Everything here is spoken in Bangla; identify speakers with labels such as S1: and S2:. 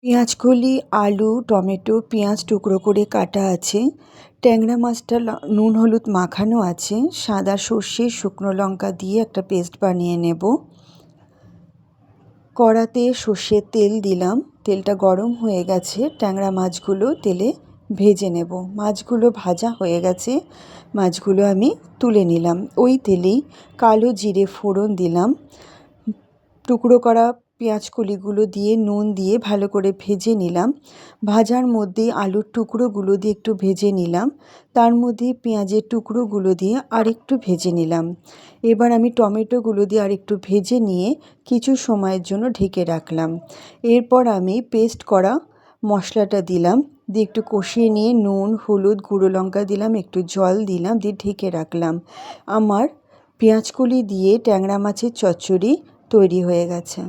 S1: পেঁয়াজকলি, আলু, টমেটো, পেঁয়াজ টুকরো করে কাটা আছে। ট্যাংরা মাছটা নুন হলুদ মাখানো আছে। সাদা সর্ষে, শুকনো লঙ্কা দিয়ে একটা পেস্ট বানিয়ে নেব। কড়াতে সর্ষের তেল দিলাম। তেলটা গরম হয়ে গেছে। ট্যাংরা মাছগুলো তেলে ভেজে নেব। মাছগুলো ভাজা হয়ে গেছে। মাছগুলো আমি তুলে নিলাম। ওই তেলেই কালো জিরে ফোড়ন দিলাম। টুকরো করা পেঁয়াজকলিগুলো দিয়ে নুন দিয়ে ভালো করে ভেজে নিলাম। ভাজার মধ্যে আলুর টুকরোগুলো দিয়ে একটু ভেজে নিলাম। তার মধ্যে পেঁয়াজের টুকরোগুলো দিয়ে আরেকটু ভেজে নিলাম। এবার আমি টমেটোগুলো দিয়ে আরেকটু ভেজে নিয়ে কিছু সময়ের জন্য ঢেকে রাখলাম। এরপর আমি পেস্ট করা মশলাটা দিলাম, দিয়ে একটু কষিয়ে নিয়ে নুন হলুদ গুঁড়ো লঙ্কা দিলাম, একটু জল দিলাম, দিয়ে ঢেকে রাখলাম। আমার পেঁয়াজকলি দিয়ে ট্যাংরা মাছের চচ্চড়ি তৈরি হয়ে গেছে।